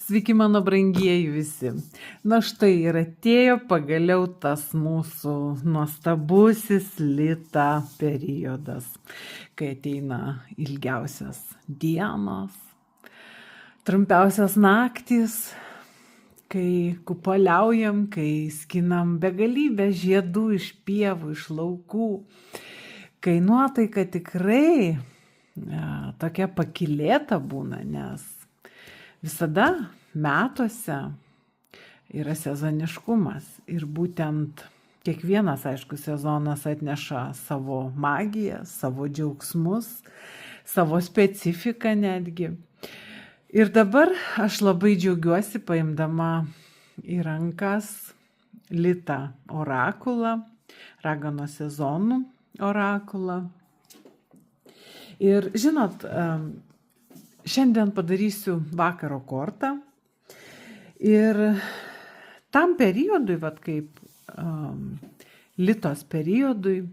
Sveiki, mano brangieji visi. Na štai ir atėjo pagaliau tas mūsų nuostabusis lita periodas, kai ateina ilgiausias dienos, trumpiausias naktys, kai kupaliaujam, kai skinam begalybę žiedų iš pievų, iš laukų, kai nuotaika tikrai tokia pakylėta būna, nes visada metuose yra sezoniškumas ir būtent kiekvienas, aišku, sezonas atneša savo magiją, savo džiaugsmus, savo specifiką netgi. Ir dabar aš labai džiaugiuosi paimdama į rankas Lita orakulą, raganos sezonų orakulą. Ir žinot, šiandien padarysiu vakaro kortą ir tam periodui, kaip Litos periodui,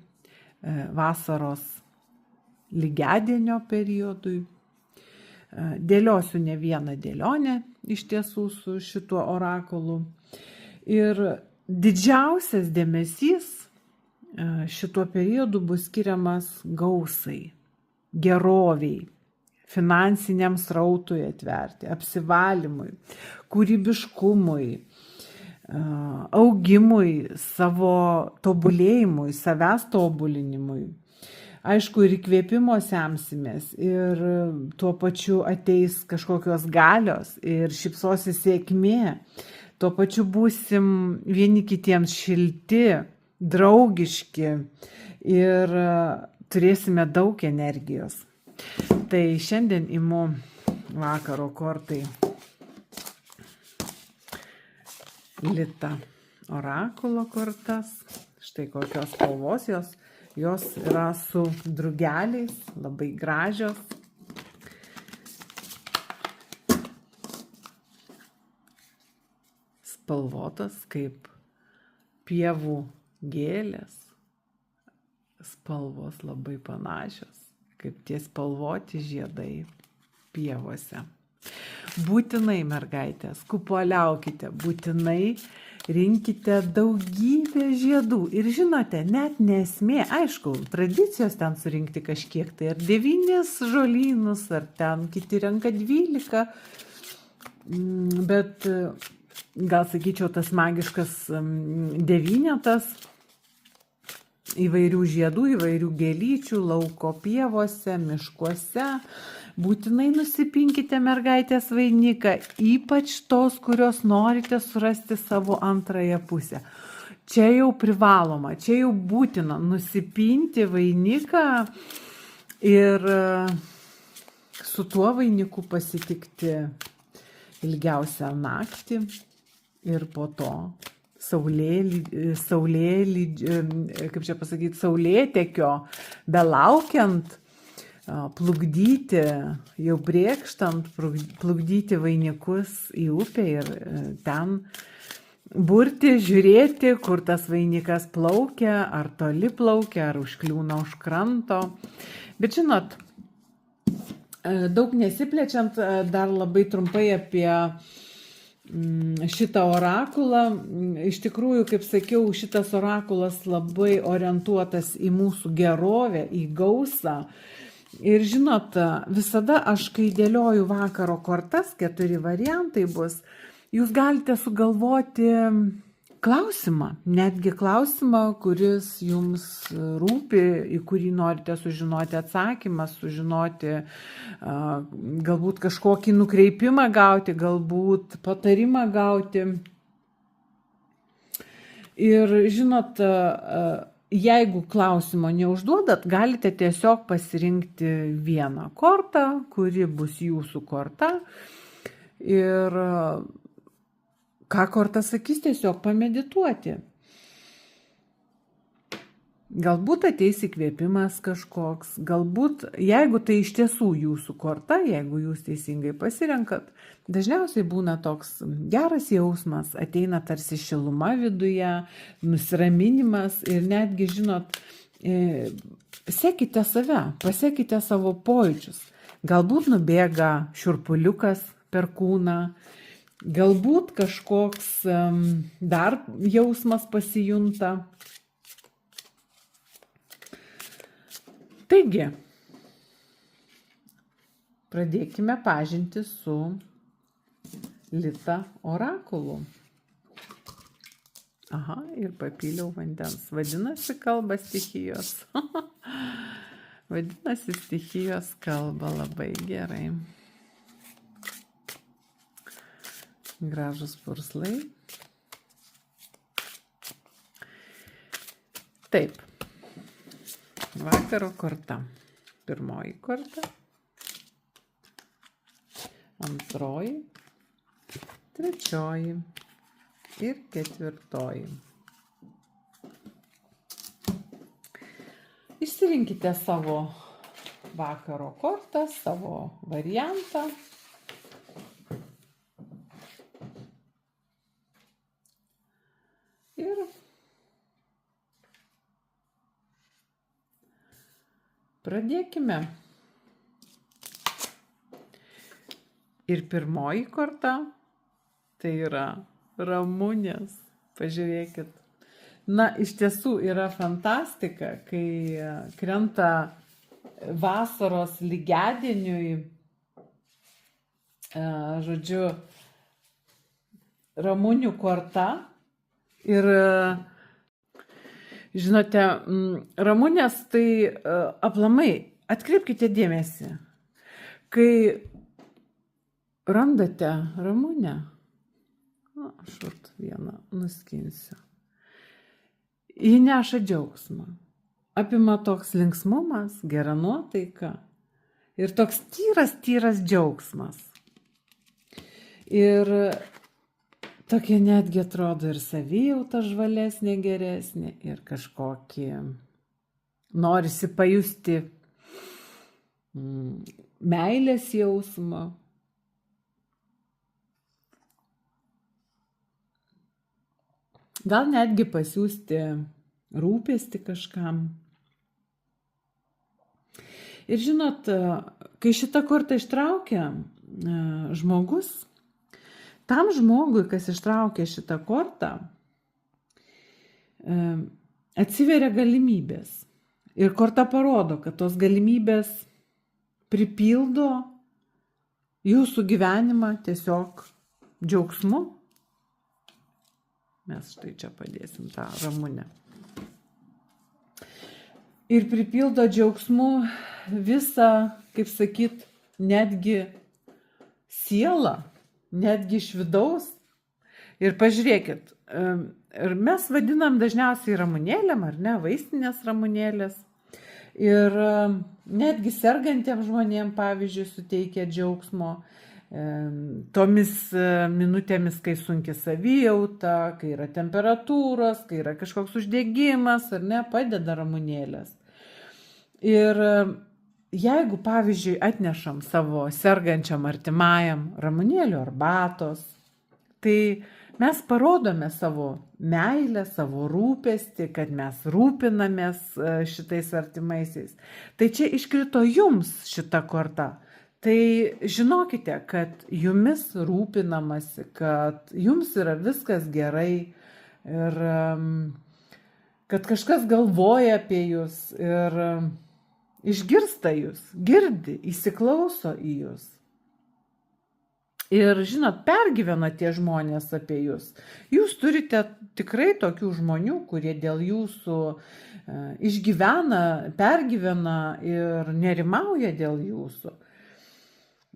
vasaros lygiadienio periodui, dėliosiu ne vieną dėlionę iš tiesų su šituo orakulu. Ir didžiausias dėmesys šituo periodu bus skiriamas gausai, geroviai, finansiniam srautui atverti, apsivalymui, kūrybiškumui, augimui, savo tobulėjimui, savęs tobulinimui. Aišku, ir įkvėpimo semsimės, ir tuo pačiu ateis kažkokios galios ir šypsosi sėkmė. Tuo pačiu būsim vieni kitiems šilti, draugiški ir turėsime daug energijos. Tai šiandien imu vakaro kortai Lita orakulo kortas. Štai kokios spalvos jos. Jos yra su drugeliais, labai gražios. Spalvotas kaip pievų gėlės. Spalvos labai panašios, kaip tie spalvoti žiedai pievose. Būtinai, mergaitės, kupoliaukite, būtinai rinkite daugybę žiedų. Ir žinote, net nesmė, aišku, tradicijos ten surinkti kažkiek, tai ar 9 žolynus, ar ten kiti renka 12, bet gal sakyčiau tas magiškas 9 įvairių žiedų, įvairių gėlyčių, lauko pievose, miškuose. Būtinai nusipinkite mergaitės vainiką, ypač tos, kurios norite surasti savo antrąją pusę. Čia jau privaloma, čia jau būtina nusipinti vainiką ir su tuo vainiku pasitikti ilgiausią naktį ir po to saulėtekio belaukiant, plukdyti, jau brėkštant, plukdyti vainikus į upę ir ten burti, žiūrėti, kur tas vainikas plaukia, ar toli plaukia, ar užkliūna už kranto. Bet žinot, daug nesiplečiant, dar labai trumpai apie šitą orakulą. Iš tikrųjų, kaip sakiau, šitas orakulas labai orientuotas į mūsų gerovę, į gausą. Ir žinot, visada aš, kai dėlioju vakaro kortas, 4 variantai bus, jūs galite sugalvoti klausimą, netgi klausimą, kuris jums rūpi, į kurį norite sužinoti atsakymą, sužinoti galbūt kažkokį nukreipimą gauti, galbūt patarimą gauti. Ir žinot, jeigu klausimo neužduodat, galite tiesiog pasirinkti vieną kortą, kuri bus jūsų korta. Ir ką korta sakys, tiesiog pamedituoti. Galbūt ateis įkvėpimas kažkoks, galbūt, jeigu tai iš tiesų jūsų korta, jeigu jūs teisingai pasirenkat, dažniausiai būna toks geras jausmas, ateina tarsi šiluma viduje, nusiraminimas ir netgi, žinot, sekite save, pasekite savo pojūčius. Galbūt nubėga šiurpuliukas per kūną. Galbūt kažkoks dar jausmas pasijunta. Taigi, pradėkime pažinti su Lita orakulu. Aha, ir papyliau vandens. Vadinasi, kalba stichijos. Vadinasi, stichijos kalba labai gerai. Gražus purslai. Taip. Vakaro korta. Pirmoji korta. Antroji. Trečioji. Ir ketvirtoji. Išsirinkite savo vakaro kortą, savo variantą. Ir pradėkime. Ir pirmoji korta, tai yra Ramunės. Pažiūrėkit. Na, iš tiesų yra fantastika, kai krenta vasaros lygiadieniui, žodžiu, Ramunių korta. Ir žinote, Ramunės tai aplamai, atkreipkite dėmesį, kai randate Ramunę, aš vieną nuskinsiu, ji neša džiaugsmą, apima toks linksmumas, gera nuotaika ir toks tyras džiaugsmas. Ir tokia netgi atrodo ir savijauta žvalesnė, geresnė ir kažkokį norisi pajusti meilės jausmą. Gal netgi pasiųsti rūpestį kažkam. Ir žinot, kai šitą kortą ištraukia žmogus, tam žmogui, kas ištraukė šitą kortą, atsiveria galimybės. Ir korta parodo, kad tos galimybės pripildo jūsų gyvenimą tiesiog džiaugsmu. Mes štai čia padėsim tą Ramunę. Ir pripildo džiaugsmu visą, kaip sakyt, netgi sielą, netgi iš vidaus. Ir pažiūrėkit, ir mes vadinam dažniausiai ramunėlėm, ar ne, vaistinės ramunėlės. Ir netgi sergantiems žmonėms, pavyzdžiui, suteikia džiaugsmo. Tomis minutėmis, kai sunki savijauta, kai yra temperatūros, kai yra kažkoks uždegimas, ar ne, padeda ramunėlės. Ir jeigu, pavyzdžiui, atnešam savo sergančiam artimajam ramunėlių arbatos, tai mes parodome savo meilę, savo rūpestį, kad mes rūpinamės šitais artimaisiais. Tai čia iškrito jums šita korta. Tai žinokite, kad jumis rūpinamasi, kad jums yra viskas gerai ir kad kažkas galvoja apie jūs ir išgirsta jūs, girdi, įsiklauso į jūs. Ir žinot, pergyvena tie žmonės apie jūs. Jūs turite tikrai tokių žmonių, kurie dėl jūsų išgyvena, pergyvena ir nerimauja dėl jūsų.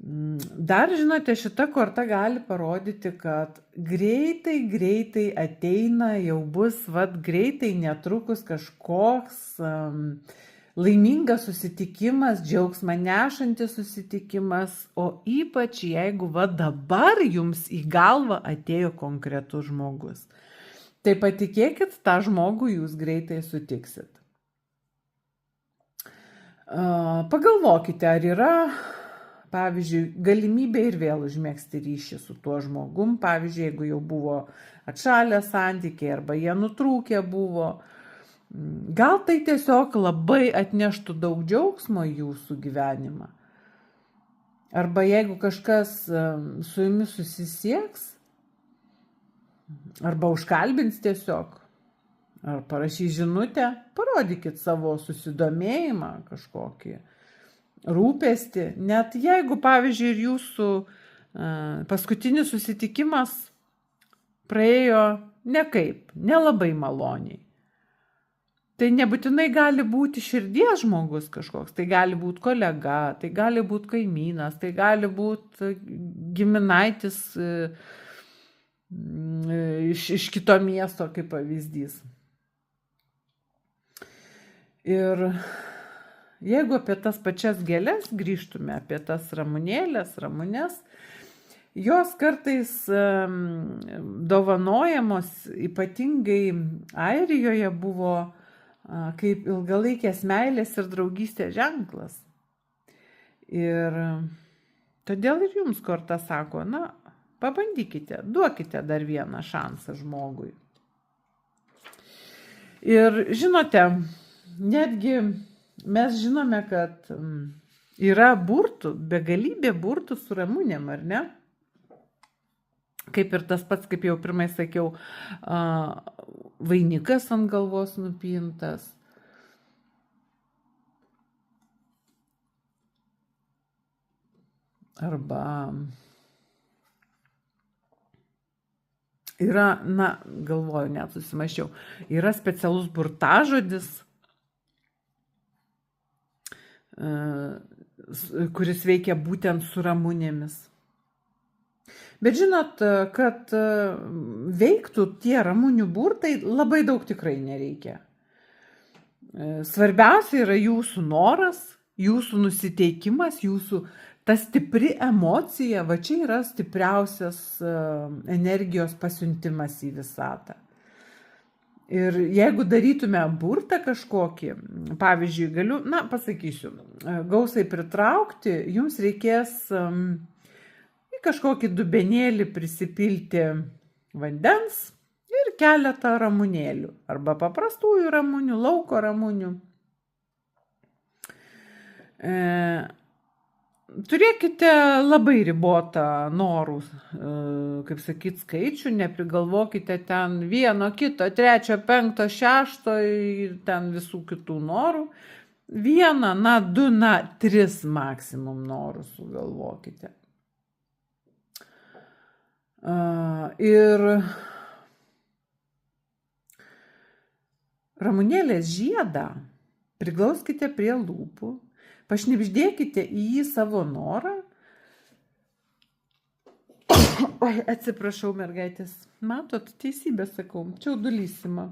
Dar, žinote, šita korta gali parodyti, kad greitai ateina, jau bus, greitai netrukus kažkoks laimingas susitikimas, džiaugsmą nešantis susitikimas, o ypač jeigu dabar jums į galvą atėjo konkretus žmogus. Tai patikėkit, tą žmogų jūs greitai sutiksit. Pagalvokite, ar yra, pavyzdžiui, galimybė ir vėl užmegzti ryšį su tuo žmogum, pavyzdžiui, jeigu jau buvo atšalę santykiai arba jie nutrūkę buvo. Gal tai tiesiog labai atneštų daug džiaugsmo į jūsų gyvenimą. Arba jeigu kažkas su jumis susisieks, arba užkalbins tiesiog, ar parašys žinutę, parodykit savo susidomėjimą kažkokį, rūpestį. Net jeigu, pavyzdžiui, ir jūsų paskutinis susitikimas praėjo nekaip, nelabai maloniai. Tai nebūtinai gali būti širdies žmogus kažkoks, tai gali būti kolega, tai gali būti kaimynas, tai gali būti giminaitis iš kito miesto kaip pavyzdys. Ir jeigu apie tas pačias gėles grįžtume, apie tas ramunėlės, ramunes, jos kartais dovanojamos, ypatingai Airijoje buvo kaip ilgalaikės meilės ir draugystės ženklas. Ir todėl ir jums korta sako, pabandykite, duokite dar vieną šansą žmogui. Ir žinote, netgi mes žinome, kad yra burtų, begalybė burtų su ramunėm, ar ne? Kaip ir tas pats, kaip jau pirmai sakiau, vainikas ant galvos nupintas. Arba yra, galvoju, net susimašiau, yra specialus burtažodis, kuris veikia būtent su ramunėmis. Bet žinot, kad veiktų tie ramunių burtai, labai daug tikrai nereikia. Svarbiausia yra jūsų noras, jūsų nusiteikimas, jūsų ta stipri emocija, va čia yra stipriausias energijos pasiuntimas į visatą. Ir jeigu darytume burtą kažkokį, pavyzdžiui, galiu, pasakysiu, gausai pritraukti, jums reikės į kažkokį dubenėlį prisipilti vandens ir keletą ramunėlių, arba paprastųjų ramunių, lauko ramunių. Turėkite labai ribotą norų, kaip sakyt, skaičių, neprigalvokite ten 1, 2, 3, 5, 6 ir ten visų kitų norų. 1, 2, 3 maksimum norų sugalvokite. Ir ramunėlės žiedą priglauskite prie lūpų. Pašnibždėkite į jį savo norą. Oi, atsiprašau, mergaitės. Matot, teisybę sakau, čiaudulys ima.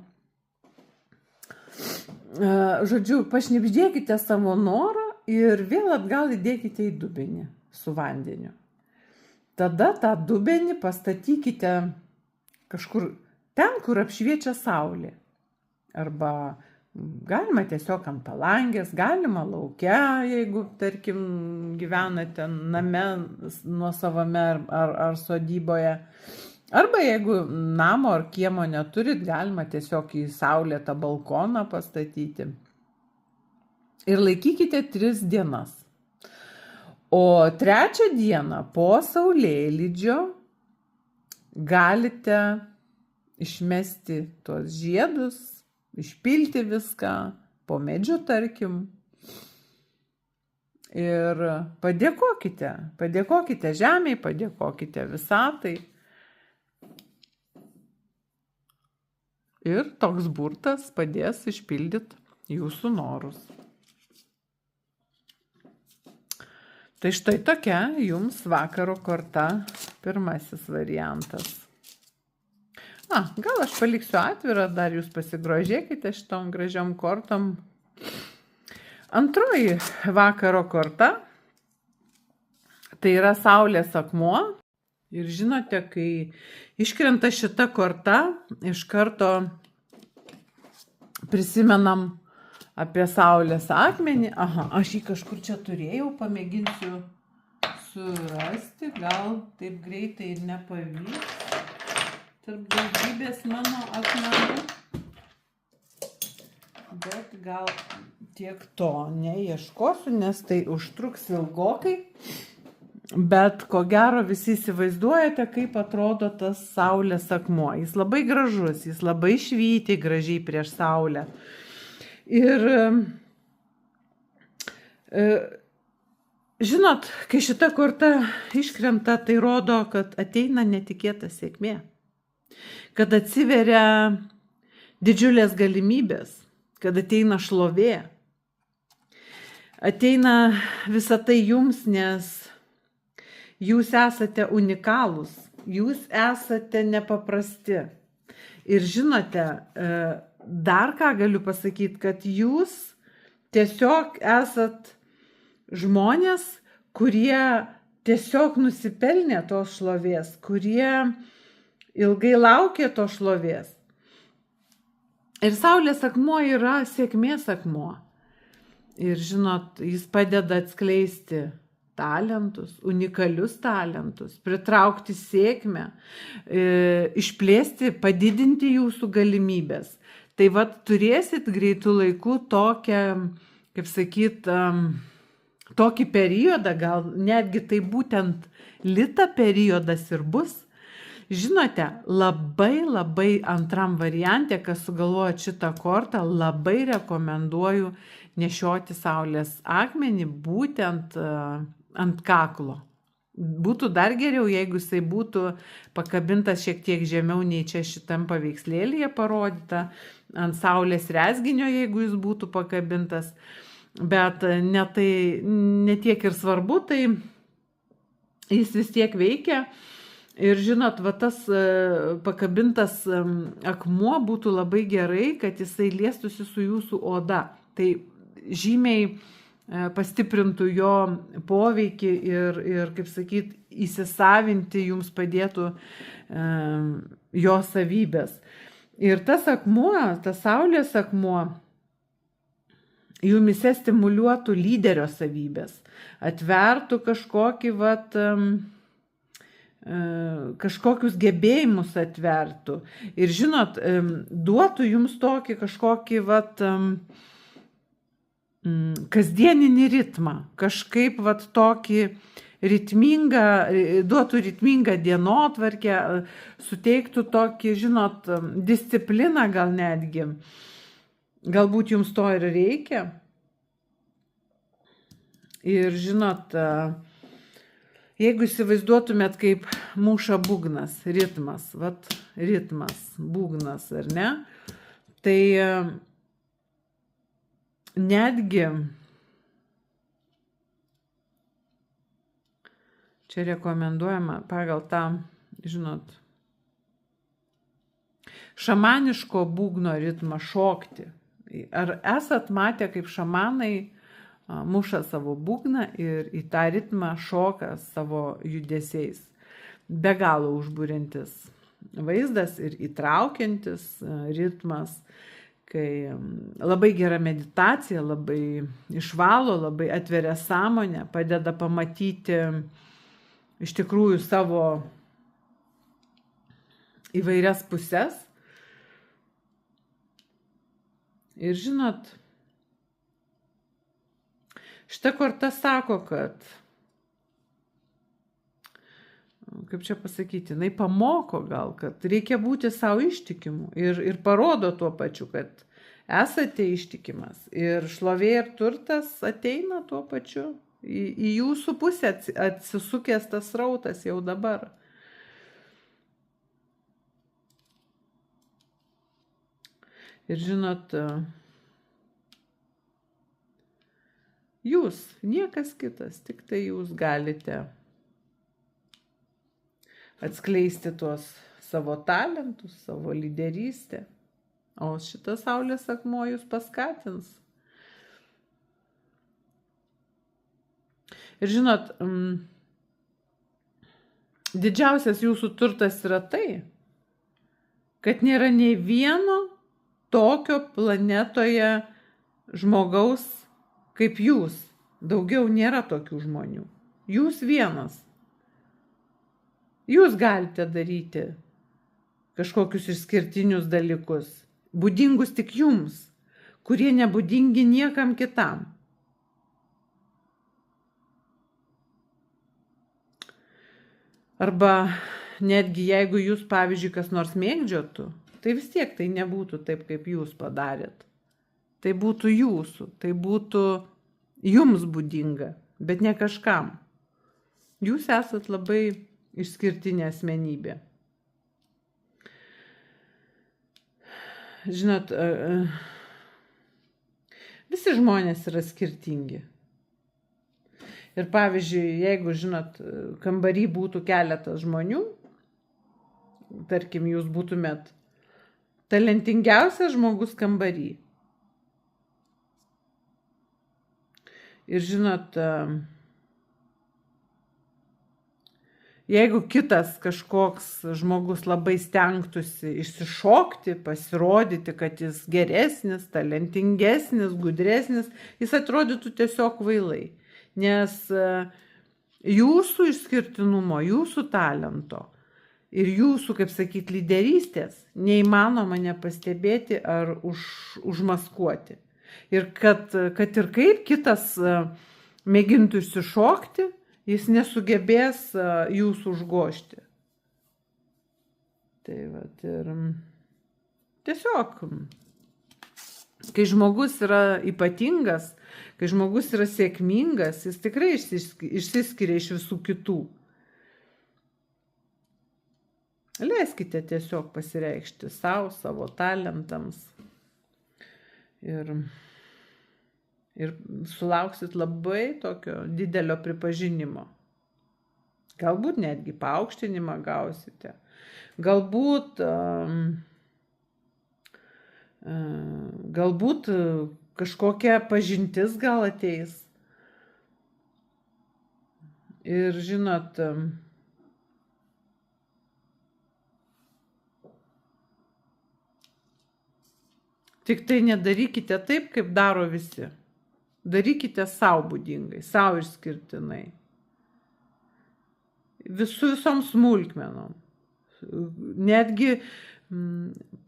Žodžiu, pašnibždėkite savo norą ir vėl atgal įdėkite į dubenį su vandeniu. Tada tą dubenį pastatykite kažkur ten, kur apšviečia saulė. Arba galima tiesiog ant palangės, galima lauke, jeigu, tarkim, gyvenate name, nuosavame ar sodyboje. Arba jeigu namo ar kiemo neturit, galima tiesiog į saulėtą balkoną pastatyti. Ir laikykite 3 dienas. O 3 dieną po saulėlydžio galite išmesti tuos žiedus, išpilti viską po medžiu, tarkim, ir padėkokite žemei, padėkokite visatai. Ir toks burtas padės išpildyti jūsų norus. Tai štai tokia jums vakaro korta, pirmasis variantas. Gal aš paliksiu atvirą, dar jūs pasigrožėkite šitom gražiom kortom. Antroji vakaro korta, tai yra saulės akmuo. Ir žinote, kai iškrenta šita korta, iš karto prisimenam apie saulės akmenį. Aš jį kažkur čia turėjau, pamėginsiu surasti, gal taip greitai ir nepavyks. Tarp daugybės mano akmenų, bet gal tiek to neieškosiu, nes tai užtruks ilgokai. Bet ko gero visi įsivaizduojate, kaip atrodo tas saulės akmuo. Jis labai gražus, jis labai švyti gražiai prieš saulę. Ir žinot, kai šita korta iškrenta, tai rodo, kad ateina netikėta sėkmė. Kad atsiveria didžiulės galimybės, kad ateina šlovė. Ateina visą tai jums, nes jūs esate unikalūs, jūs esate nepaprasti. Ir žinote, dar ką galiu pasakyti, kad jūs tiesiog esat žmonės, kurie tiesiog nusipelnė tos šlovės, kurie ilgai laukė tos šlovės. Ir saulės akmuo yra sėkmės akmuo. Ir žinot, jis padeda atskleisti talentus, unikalius talentus, pritraukti sėkmę, išplėsti, padidinti jūsų galimybės. Tai vat turėsit greitų laikų tokią, kaip sakyt, tokį periodą, gal netgi tai būtent lita periodas ir bus. Žinote, labai antram variante, kas sugalvojot šitą kortą, labai rekomenduoju nešioti saulės akmenį būtent ant kaklo. Būtų dar geriau, jeigu jisai būtų pakabintas šiek tiek žemiau nei čia šitam paveikslėlyje parodyta, ant saulės rezginio, jeigu jis būtų pakabintas. Bet ne tiek ir svarbu, tai jis vis tiek veikia. Ir žinot, va tas pakabintas akmuo būtų labai gerai, kad jisai liestųsi su jūsų oda. Tai žymiai pastiprintų jo poveikį ir kaip sakyt, įsisavinti jums padėtų jo savybės. Ir tas akmuo, tas saulės akmuo, jumise stimuliuotų lyderio savybės, atvertų kažkokius gebėjimus atvertų. Ir žinot, duotų jums tokį kažkokį kasdieninį ritmą, kažkaip tokį duotų ritmingą dienotvarkę, suteiktų tokį, žinot, discipliną gal netgi. Galbūt jums to ir reikia. Ir žinot, jeigu įsivaizduotumėt, kaip muša būgnas, ritmas, ritmas, būgnas, ar ne, tai netgi čia rekomenduojama pagal tą, žinot, šamaniško būgno ritmą šokti. Ar esat matę, kaip šamanai muša savo būgną ir į tą ritmą šoka savo judesiais? Be galo užburiantis vaizdas ir įtraukiantis ritmas, kai labai gera meditacija, labai išvalo, labai atveria sąmonę, padeda pamatyti iš tikrųjų savo įvairias puses. Ir žinot, šita korta sako, kad, kaip čia pasakyti, jinai pamoko gal, kad reikia būti savo ištikimu ir parodo tuo pačiu, kad esate ištikimas ir šlovė ir turtas ateina tuo pačiu. Į jūsų pusę atsisukęs tas srautas jau dabar. Ir žinot, jūs, niekas kitas, tik tai jūs galite atskleisti tuos savo talentus, savo lyderystę. O šitas saulės akmuo jūs paskatins. Ir žinot, didžiausias jūsų turtas yra tai, kad nėra nei vieno tokio planetoje žmogaus kaip jūs. Daugiau nėra tokių žmonių. Jūs vienas. Jūs galite daryti kažkokius išskirtinius dalykus, būdingus tik jums, kurie nebūdingi niekam kitam. Arba netgi jeigu jūs, pavyzdžiui, kas nors mėgdžiotų, tai vis tiek tai nebūtų taip, kaip jūs padarėt. Tai būtų jūsų, tai būtų jums būdinga, bet ne kažkam. Jūs esat labai išskirtinė asmenybė. Žinot, visi žmonės yra skirtingi. Ir pavyzdžiui, jeigu, žinot, kambarį būtų keletas žmonių, tarkim, jūs būtumėt talentingiausias žmogus kambarį. Ir žinot, jeigu kitas kažkoks žmogus labai stengtųsi išsišokti, pasirodyti, kad jis geresnis, talentingesnis, gudresnis, jis atrodytų tiesiog kvailai. Nes jūsų išskirtinumo, jūsų talento ir jūsų, kaip sakyti, lyderystės neįmanoma nepastebėti ar užmaskuoti. Ir kad ir kaip kitas mėgintų išsišokti, jis nesugebės jūsų užgožti. Tai vat, ir tiesiog, kai žmogus yra ypatingas, kai žmogus yra sėkmingas, jis tikrai išsiskiria iš visų kitų. Leiskite tiesiog pasireikšti savo talentams. Ir sulauksit labai tokio didelio pripažinimo. Galbūt netgi paaukštinimą gausite. Galbūt kažkokia pažintis gal ateis. Ir žinot, tik tai nedarykite taip, kaip daro visi. Darykite savo būdingai, savo išskirtinai. Visom smulkmenom. Netgi,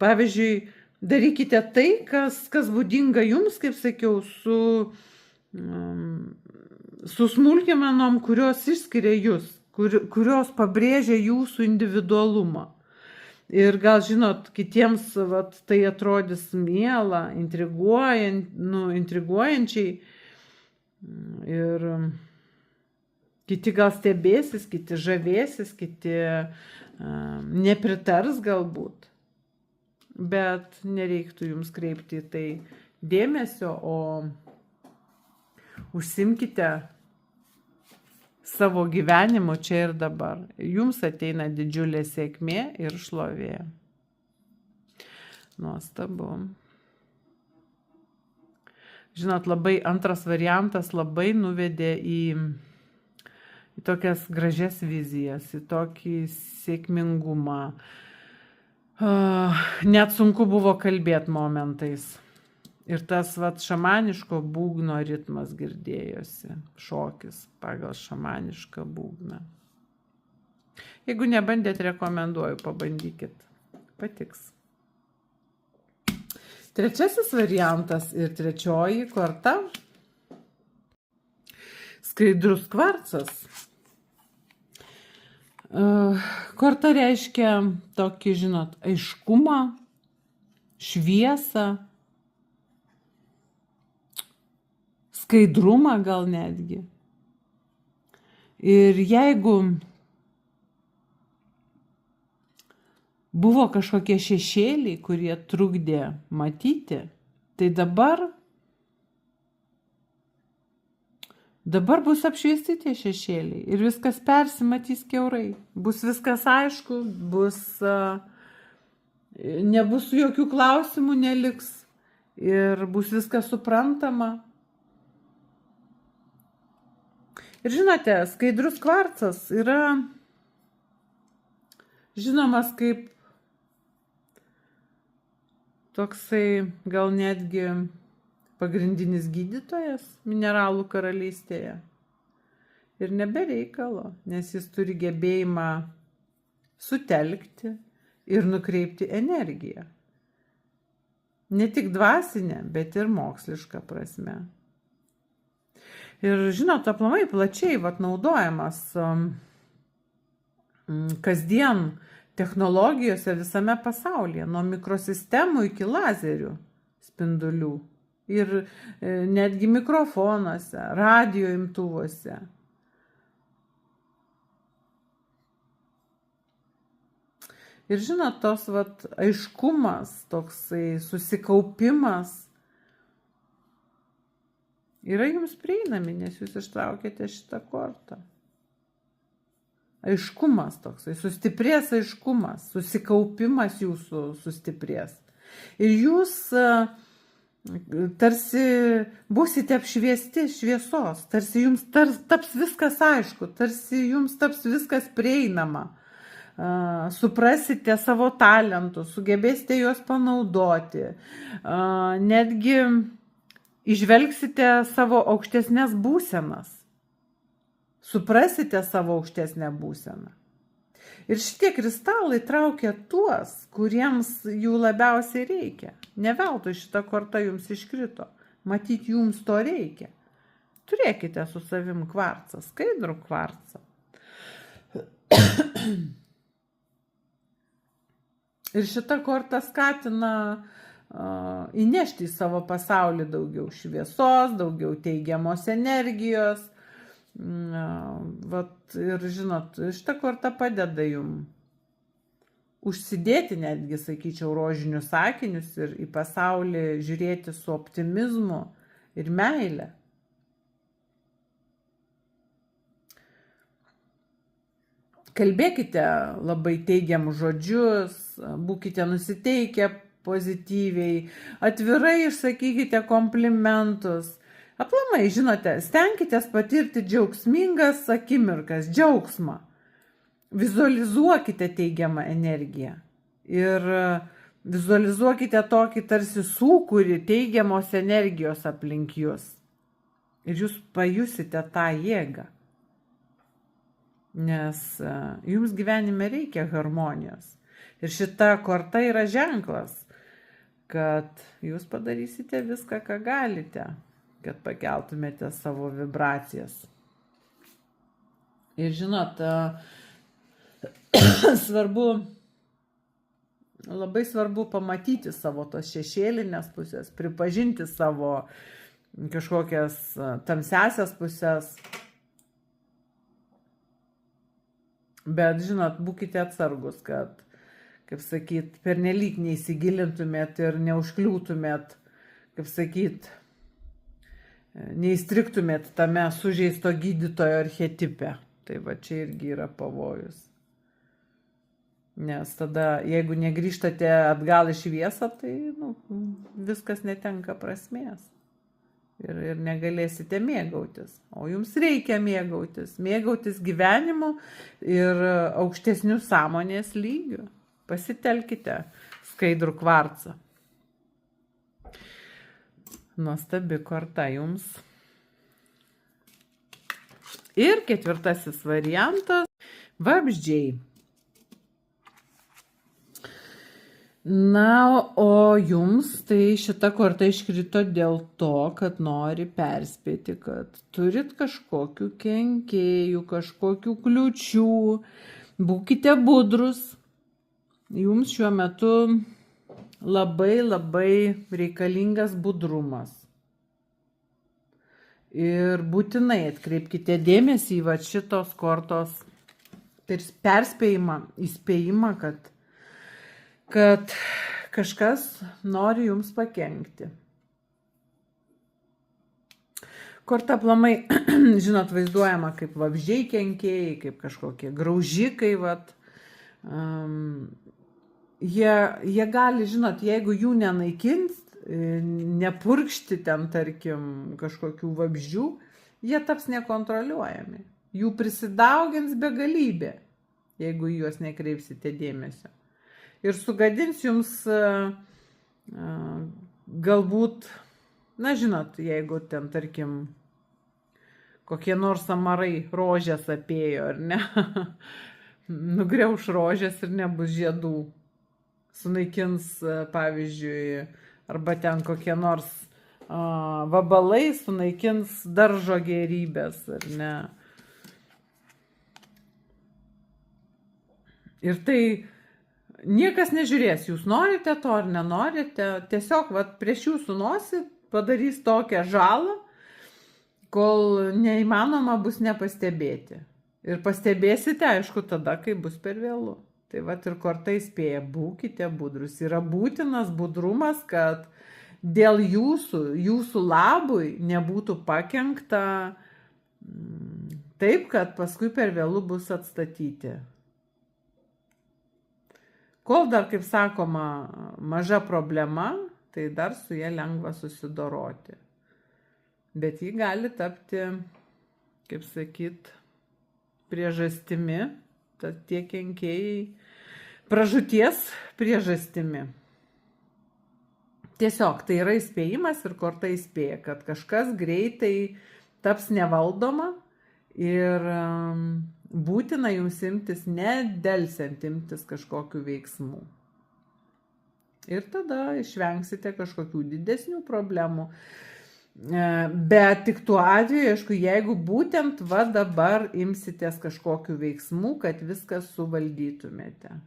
pavyzdžiui, darykite tai, kas būdinga jums, kaip sakiau, su smulkmenom, kurios išskiria jūs, kurios pabrėžia jūsų individualumą. Ir gal, žinot, kitiems tai atrodys miela, intriguojančiai. Ir kiti gal stebėsis, kiti žavėsis, kiti nepritars galbūt. Bet nereiktų jums kreipti į tai dėmesio, o užsimkite savo gyvenimu čia ir dabar. Jums ateina didžiulė sėkmė ir šlovė. Nuostabu. Žinot, antras variantas labai nuvedė į tokias gražias vizijas, į tokį sėkmingumą. Net sunku buvo kalbėti momentais. Ir tas šamaniško būgno ritmas girdėjosi, šokis pagal šamanišką būgną. Jeigu nebandėt, rekomenduoju, pabandykit, patiks. Trečiasis variantas ir trečioji korta. Skaidrus kvarcas. Korta reiškia tokį, žinot, aiškumą, šviesą, skaidrumą gal netgi. Ir jeigu buvo kažkokie šešėliai, kurie trukdė matyti, tai dabar bus apšviesti tie šešėliai ir viskas persimatys kiaurai. Bus viskas aišku, nebus jokių klausimų, neliks ir bus viskas suprantama. Ir žinote, skaidrus kvarcas yra žinomas kaip toksai gal netgi pagrindinis gydytojas mineralų karalystėje. Ir nebereikalo, nes jis turi gebėjimą sutelkti ir nukreipti energiją. Ne tik dvasinę, bet ir mokslišką prasme. Ir žinot, aplamai plačiai naudojamas kasdien technologijose visame pasaulyje, nuo mikrosistemų iki lazerių spindulių. Ir netgi mikrofonuose, radio imtuvuose. Ir žinot, tos aiškumas, toksai susikaupimas yra jums prieinami, nes jūs ištraukėte šitą kortą. Aiškumas toksai, sustiprės aiškumas, susikaupimas jūsų sustiprės. Ir jūs tarsi būsite apšviesti šviesos, tarsi jums taps viskas aišku, tarsi jums taps viskas prieinama. Suprasite savo talentus, sugebėsite juos panaudoti, netgi įžvelgsite savo aukštesnės būsenas, suprasite savo aukštesnę būseną. Ir šitie kristalai traukia tuos, kuriems jų labiausiai reikia. Ne veltui šita korta jums iškrito, matyt jums to reikia. Turėkite su savim kvarcą, skaidrų kvarcą. Ir šita korta skatina įnešti į savo pasaulį daugiau šviesos, daugiau teigiamos energijos. Ir žinot, šita korta padeda jums užsidėti netgi, sakyčiau, rožinius akinius ir į pasaulį žiūrėti su optimizmu ir meile. Kalbėkite labai teigiamus žodžius, būkite nusiteikę pozityviai, atvirai išsakykite komplimentus. Aplamai, žinote, stenkitės patirti džiaugsmingas akimirkas, džiaugsmą. Vizualizuokite teigiamą energiją ir vizualizuokite tokį tarsi sūkurį teigiamos energijos aplink jūs. Ir jūs pajusite tą jėgą. Nes jums gyvenime reikia harmonijos. Ir šita korta yra ženklas, kad jūs padarysite viską, ką galite, kad pakeltumėte savo vibracijas. Ir žinot, labai svarbu pamatyti savo tos šešėlinės pusės, pripažinti savo kažkokias tamsiasias pusės. Bet, žinot, būkite atsargus, kad, kaip sakyt, pernelyg neįsigilintumėt ir neužkliūtumėt, kaip sakyt, neįstriktumėt tame sužeisto gydytojo archetipe. Tai va čia irgi yra pavojus. Nes tada, jeigu negrįžtate atgal į šviesą, tai viskas netenka prasmės. Ir negalėsite mėgautis. O jums reikia mėgautis gyvenimu ir aukštesnių sąmonės lygių. Pasitelkite skaidrų kvarcą. Nuostabi korta jums. Ir ketvirtasis variantas – vabzdžiai. Na, o jums tai šita korta iškrito dėl to, kad nori perspėti, kad turit kažkokių kenkėjų, kažkokių kliūčių, būkite budrus. Jums šiuo metu labai reikalingas budrumas. Ir būtinai atkreipkite dėmesį į šitos kortos perspėjimą, įspėjimą, kad kažkas nori jums pakenkti. Korta aplamai, žinot, vaizduojama kaip vabzdžiai kenkėjai, kaip kažkokie graužikai, jie gali, žinot, jeigu jų nenaikins, nepurkšti ten, tarkim, kažkokių vabzdžių, jie taps nekontroliuojami. Jų prisidaugins begalybė, jeigu juos nekreipsite dėmesio. Ir sugadins jums galbūt, na žinot, jeigu ten, tarkim, kokie nors amarai rožės apėjo, ar ne, nugriauš rožės ir nebus žiedų, sunaikins, pavyzdžiui, arba ten kokie nors vabalai sunaikins daržo gėrybės, ar ne. Ir tai niekas nežiūrės, jūs norite to ar nenorite, tiesiog prieš jūsų nosį padarys tokią žalą, kol neįmanoma bus nepastebėti. Ir pastebėsite, aišku, tada, kai bus per vėlu. Tai ir korta įspėja, būkite budrus. Yra būtinas budrumas, kad dėl jūsų labui nebūtų pakenkta taip, kad paskui per vėlu bus atstatyti. Kol dar, kaip sakoma, maža problema, tai dar su ja lengva susidoroti. Bet ji gali tapti, kaip sakyt, priežastimi, tad tie kenkėjai pražūties priežastimi. Tiesiog tai yra įspėjimas ir korta įspėja, kad kažkas greitai taps nevaldoma ir būtina jums imtis, nedelsiant imtis kažkokių veiksmų. Ir tada išvengsite kažkokių didesnių problemų. Bet tik tuo atveju, aišku, jeigu būtent dabar imsitės kažkokių veiksmų, kad viską suvaldytumėte.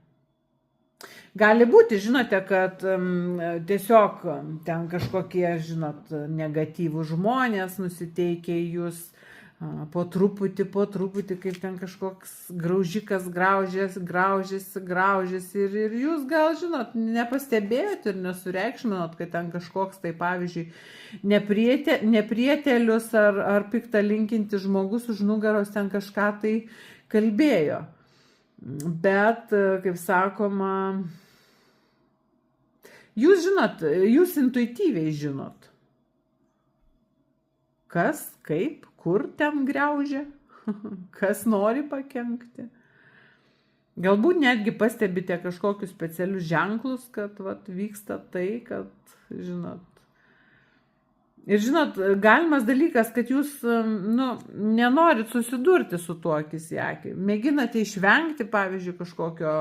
Gali būti, žinote, kad tiesiog ten kažkokie, negatyvų žmonės nusiteikia į jūs po truputį, kaip ten kažkoks graužikas graužiasi ir jūs gal, nepastebėjot ir nesureikšminot, kad ten kažkoks, tai pavyzdžiui, neprietelius ar piktą linkinti žmogus už nugaros ten kažką tai kalbėjo. Bet, kaip sakoma, jūs intuityviai žinot, kas, kaip, kur ten griaužia, kas nori pakenkti. Galbūt netgi pastebite kažkokius specialius ženklus, kad vyksta tai, kad, Ir galimas dalykas, kad jūs nenorit susidurti su tuo akis į akį. Mėginate išvengti, pavyzdžiui, kažkokio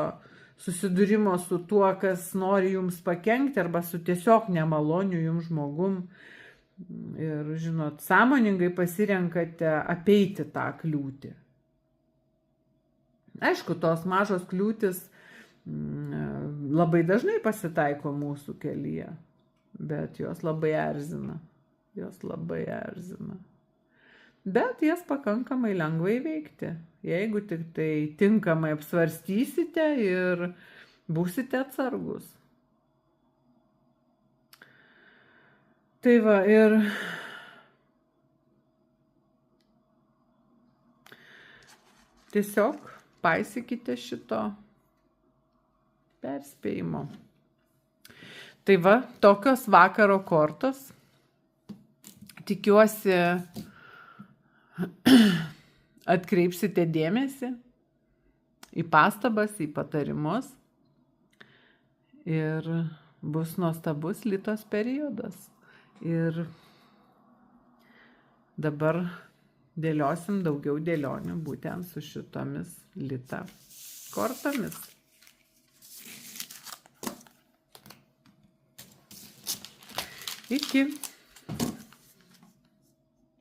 susidūrimo su tuo, kas nori jums pakenkti, arba su tiesiog nemaloniu jums žmogum. Ir, sąmoningai pasirenkate apeiti tą kliūtį. Aišku, tos mažos kliūtis labai dažnai pasitaiko mūsų kelyje, bet jos labai erzina. Bet jas pakankamai lengvai veikti, jeigu tik tai tinkamai apsvarstysite ir būsite atsargus. Tai ir tiesiog paisykite šito perspėjimo. Tai tokios vakaro kortos. Tikiuosi, atkreipsite dėmesį į pastabas, į patarimus ir bus nuostabus litos periodas. Ir dabar dėliosim daugiau dėlionių būtent su šitomis lita kortomis. Iki.